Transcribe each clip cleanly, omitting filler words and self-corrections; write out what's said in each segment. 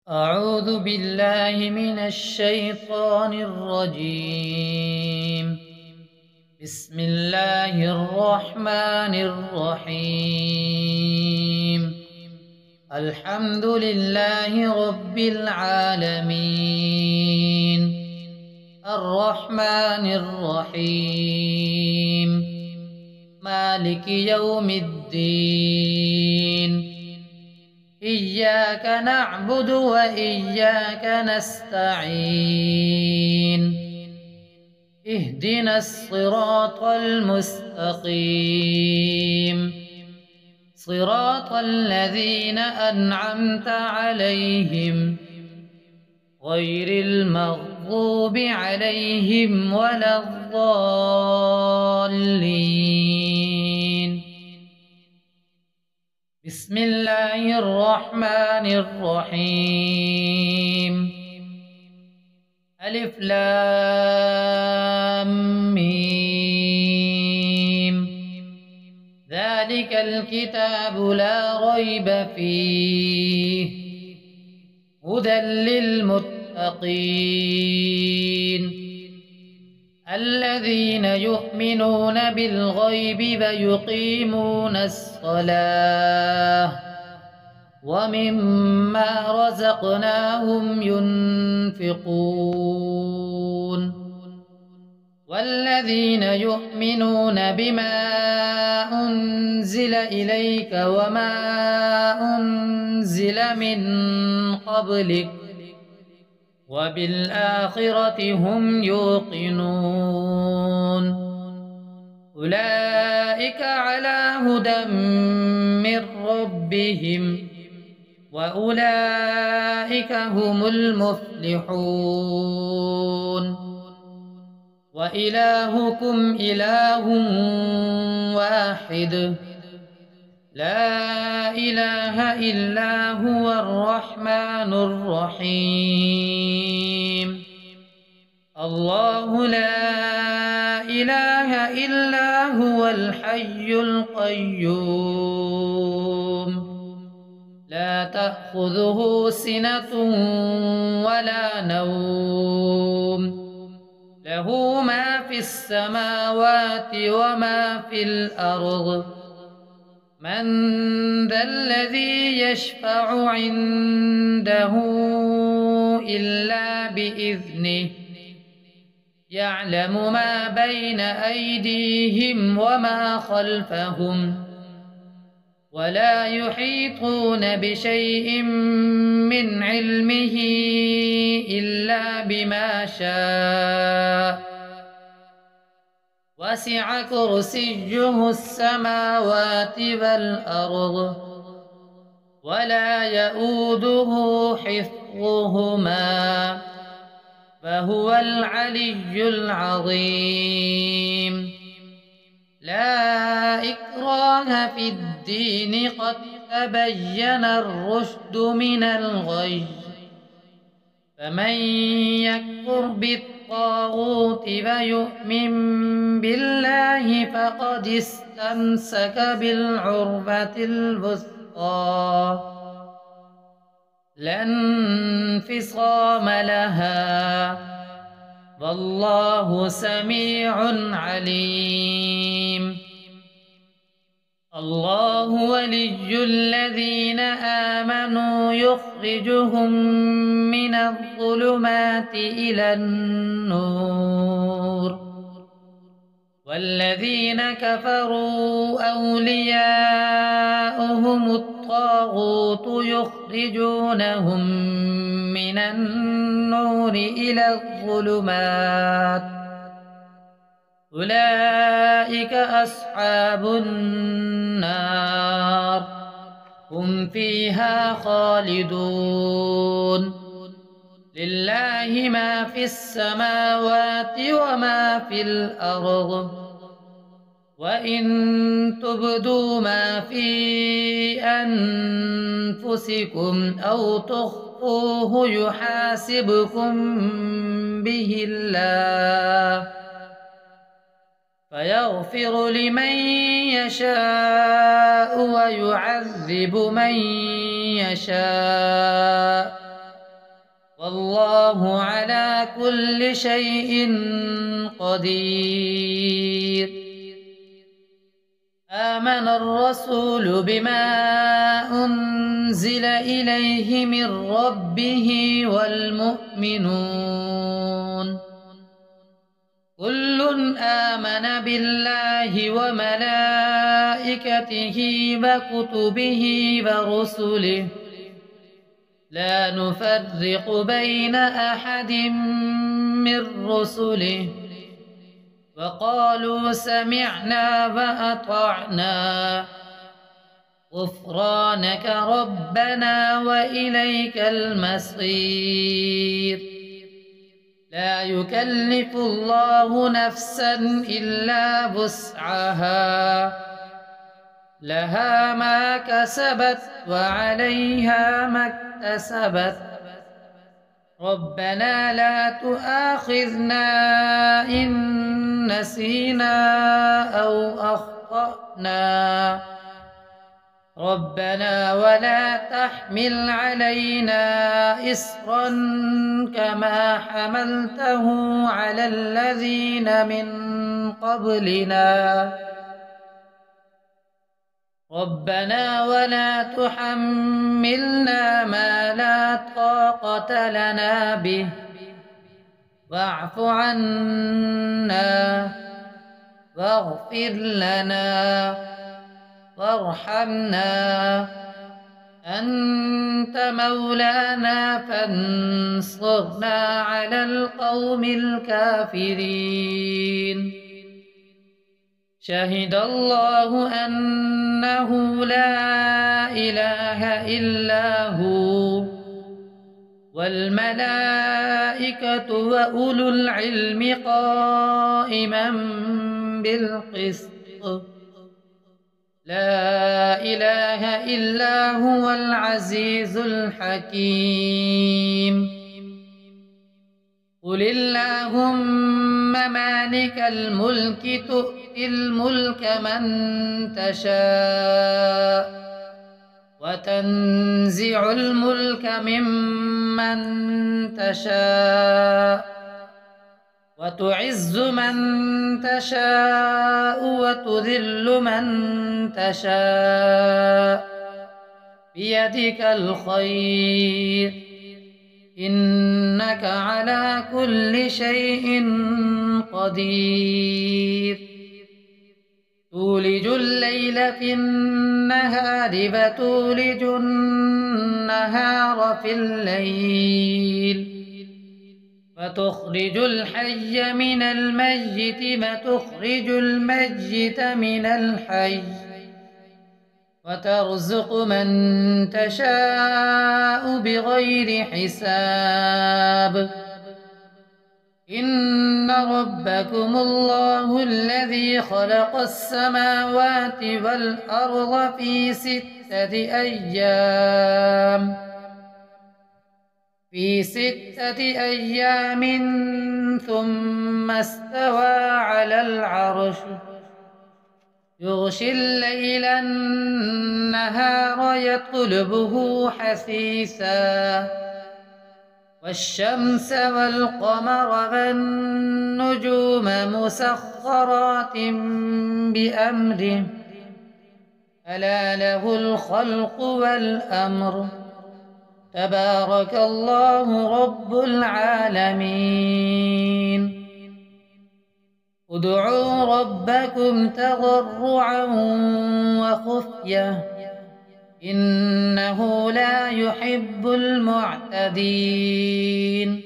أعوذ بالله من الشيطان الرجيم. بسم الله الرحمن الرحيم. الحمد لله رب العالمين، الرحمن الرحيم، مالك يوم الدين. إياك نعبد وإياك نستعين. اهدنا الصراط المستقيم، صراط الذين أنعمت عليهم غير المغضوب عليهم ولا الضالين. بسم الله الرحمن الرحيم. ألف لام ميم. ذلك الكتاب لا ريب فيه، هدى للمتقين الذين يؤمنون بالغيب ويقيمون الصلاة ومما رزقناهم ينفقون. والذين يؤمنون بما أنزل إليك وما أنزل من قبلك وبالآخرة هم يوقنون. أولئك على هدى من ربهم وأولئك هم المفلحون. وإلهكم إله واحد، لا إله إلا هو الرحمن الرحيم. الله لا إله إلا هو الحي القيوم، لا تأخذه سنة ولا نوم، له ما في السماوات وما في الأرض. من ذا الذي يشفع عنده إلا بإذنه، يعلم ما بين أيديهم وما خلفهم، ولا يحيطون بشيء من علمه إلا بما شاء. وسع كرسيه السماوات والأرض ولا يؤوده حفظهما فهو العلي العظيم. لا إكراه في الدين، قد تبين الرشد من الغي. فمن يكفر بالطاغوت ويؤمن بالله فقد استمسك بالعروة الوثقى، لا انفصام لها، والله سميع عليم. الله ولي الذين آمنوا يخرجهم من الظلمات إلى النور، والذين كفروا أولياؤهم الطاغوت يخرجونهم من النور إلى الظلمات. أولئك أصحاب النار، هم فيها خالدون. لله ما في السماوات وما في الأرض، وإن تبدوا ما في أنفسكم أو تخفوه يحاسبكم به الله، فيغفر لمن يشاء ويعذب من يشاء، والله على كل شيء قدير. آمن الرسول بما أنزل إليه من ربه والمؤمنون كل آمن بالله وملائكته وكتبه ورسله لا نفرق بين أحد من رسله وقالوا سمعنا وأطعنا غفرانك ربنا وإليك المصير. لا يكلف الله نفسا إلا وسعها لها ما كسبت وعليها ما اكتسبت ربنا لا تؤاخذنا إن نسينا أو أخطأنا ربنا ولا تحمل علينا إصرا كما حملته على الذين من قبلنا ربنا ولا تحملنا ما لا طاقة لنا به واعف عنا واغفر لنا وارحمنا أنت مولانا فانصرنا على القوم الكافرين. شهد الله أنه لا إله إلا هو والملائكة وأولو العلم قائما بالقسط لا إله إلا هو العزيز الحكيم. قل اللهم مالك الملك تؤتي الملك من تشاء وتنزع الملك ممن تشاء وتعز من تشاء وتذل من تشاء بيدك الخير إنك على كل شيء قدير. تولج الليل في النهار وتولج النهار في الليل وتخرج الحي من الميت وتخرج الميت من الحي وترزق من تشاء بغير حساب. إن ربكم الله الذي خلق السماوات والأرض في 6 أيام ثم استوى على العرش يغشي الليل النهار يطلبه حثيثا والشمس والقمر والنجوم مسخرات بأمره ألا له الخلق والأمر تبارك الله رب العالمين. ادعوا ربكم تضرعا وخفية إنه لا يحب المعتدين.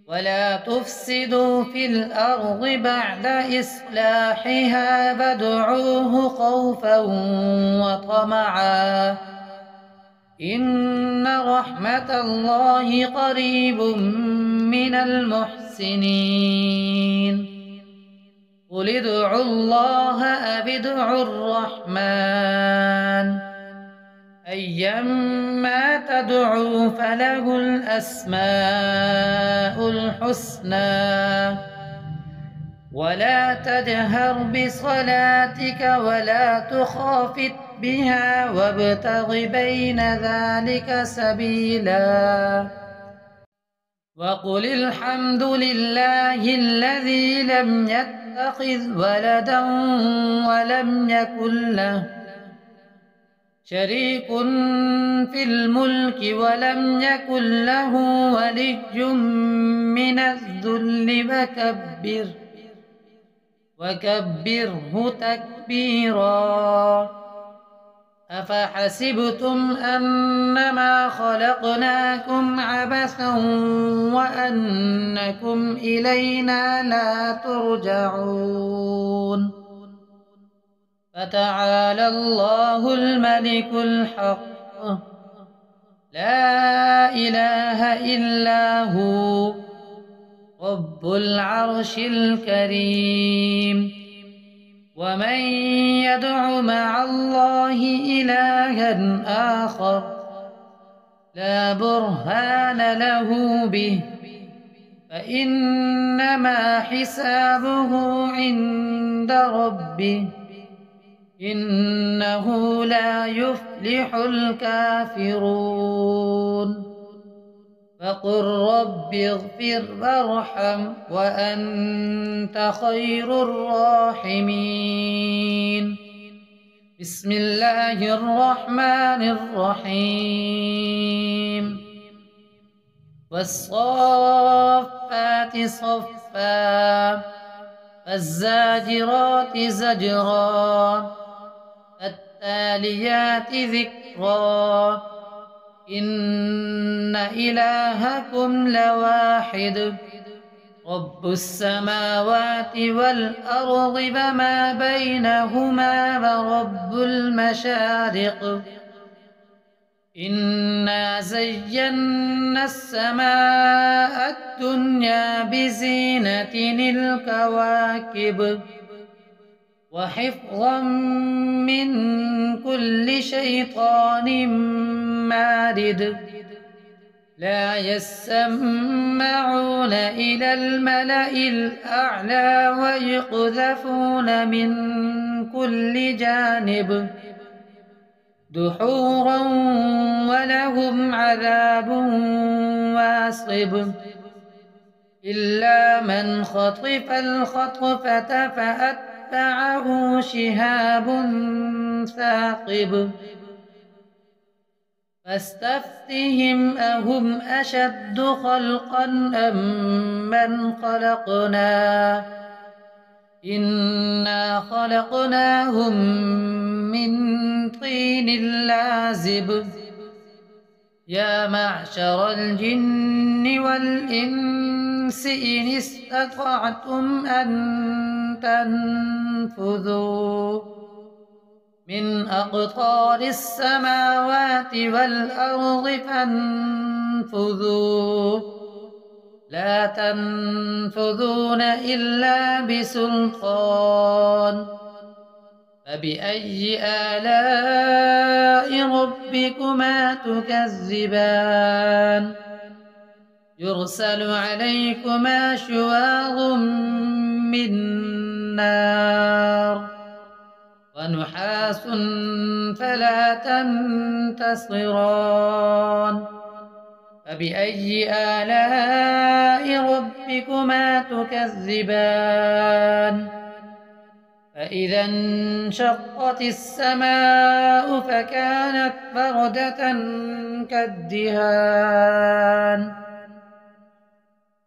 ولا تفسدوا في الأرض بعد إصلاحها فادعوه خوفا وطمعا إن رحمة الله قريب من المحسنين. قل ادعوا الله أو ادعوا الرحمن أيما تدعوا فله الأسماء الحسنى. ولا تجهر بصلاتك ولا تخافت بها وابتغ بين ذلك سبيلا. وقل الحمد لله الذي لم يتخذ ولدا ولم يكن له شريك في الملك ولم يكن له ولي من الذل وكبره تكبيرا. أفحسبتم أنما خلقناكم عبثا وأنكم إلينا لا ترجعون. فتعالى الله الملك الحق لا إله إلا هو رب العرش الكريم. ومن يدع مع الله إلها آخر لا برهان له به فإنما حسابه عند ربه إنه لا يفلح الكافرون. فقل رب اغفر وارحم وأنت خير الراحمين. بسم الله الرحمن الرحيم. والصافات صفا فالزاجرات زجرا فالتاليات ذكرا إن إلهكم لواحد رب السماوات والأرض وما بينهما ورب المشارق إنا زينا السماء الدنيا بزينة الكواكب وحفظا من كل شيطان مارد. لا يسمعون إلى الملأ الأعلى ويقذفون من كل جانب دحورا ولهم عذاب واصب. إلا من خطف الخطفة فأتبعه شهاب ثاقب. فاستفتهم أهم أشد خلقا أم من خلقنا إنا خلقناهم من طين لازب. يا معشر الجن والإنس إن استطعتم أن تنفذوا من أقطار السماوات والأرض فانفذوا لا تنفذون إلا بسلطان. فبأي آلاء ربكما تكذبان. يرسل عليكما شواظ من نار ونحاس فلا تنتصران. فبأي آلاء ربكما تكذبان. فإذا انشقت السماء فكانت وردة كالدهان.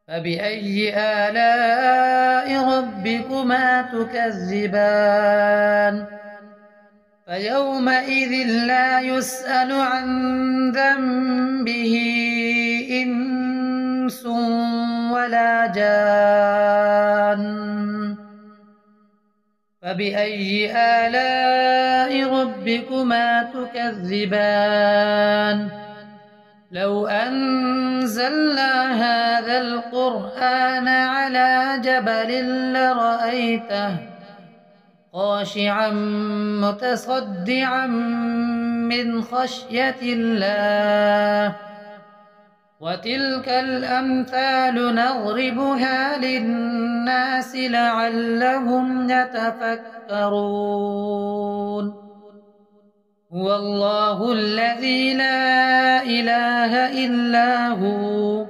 فبأي آلاء ربكما تكذبان. فيومئذ لا يسأل عن ذنبه إنس ولا جان. فبأي آلاء ربكما تكذبان. لو أنزلنا هذا القرآن على جبل لرأيته خاشعا متصدعا من خشية الله. وتلك الأمثال نضربها للناس لعلهم يتفكرون. هو الله الذي لا إله إلا هو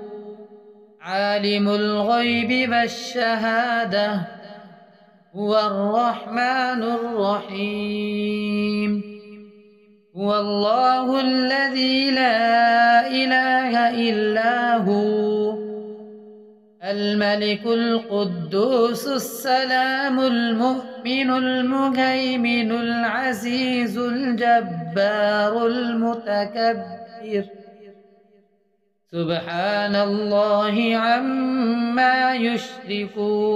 عالم الغيب والشهادة هو الرحمن الرحيم. هو الله الذي لا إله إلا هو الملك القدوس السلام المؤمن المهيمن العزيز الجبار المتكبر سبحان الله عما يشركون.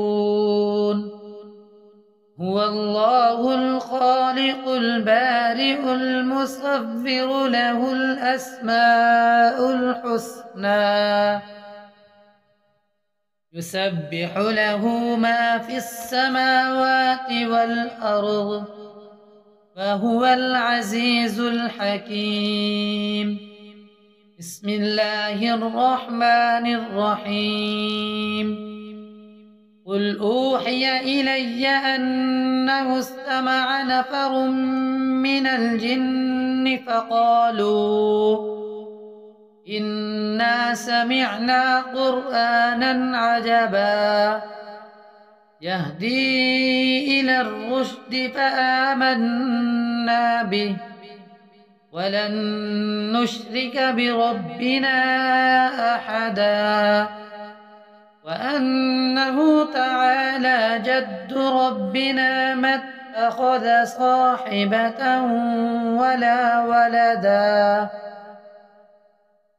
هو الله الخالق البارئ المصور له الأسماء الحسنى يسبح له ما في السماوات والأرض وهو العزيز الحكيم. بسم الله الرحمن الرحيم. قل أوحي إلي أنه استمع نفر من الجن فقالوا إنا سمعنا قرآنا عجبا يهدي إلى الرشد فآمنا به ولن نشرك بربنا أحدا وأنه تعالى جد ربنا ما اتخذ صاحبة ولا ولدا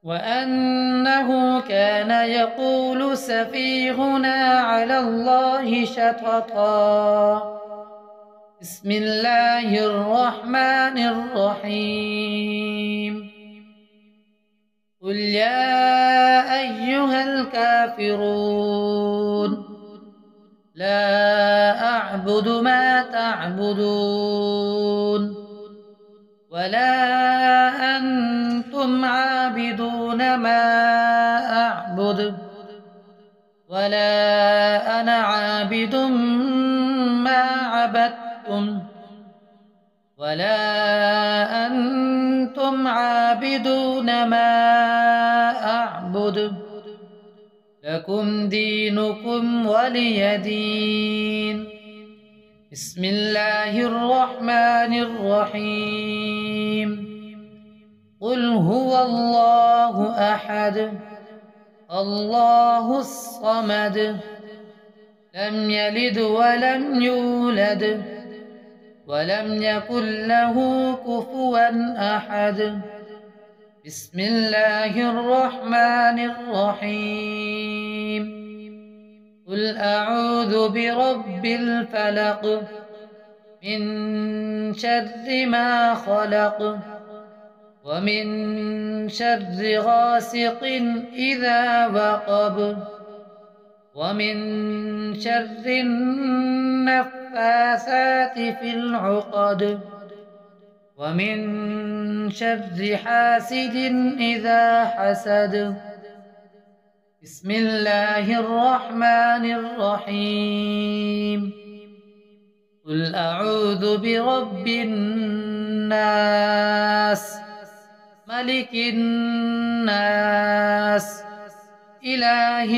وأنه كان يقول سفيهنا على الله شططا. بسم الله الرحمن الرحيم. قل يا أيها الكافرون لا أعبد ما تعبدون ولا أنتم عابدون ما أعبد ولا أنا عابد ما عبدتم ولا أنتم عابدون ما أعبد لكم دينكم ولي دين. بسم الله الرحمن الرحيم. قل هو الله أحد الله الصمد لم يلد ولم يولد ولم يكن له كفوا أحد. بسم الله الرحمن الرحيم. قل أعوذ برب الفلق من شر ما خلق ومن شر غاسق إذا وقب ومن شر النفاثات في العقد ومن شر حاسد إذا حسد. بسم الله الرحمن الرحيم. قل أعوذ برب الناس ملك الناس إله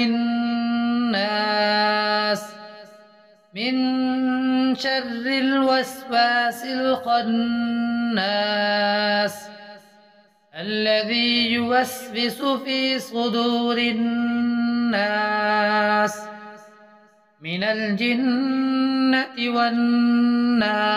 الناس من شر الوسواس الخناس الذي يوسوس في صدور الناس من الجنة والناس.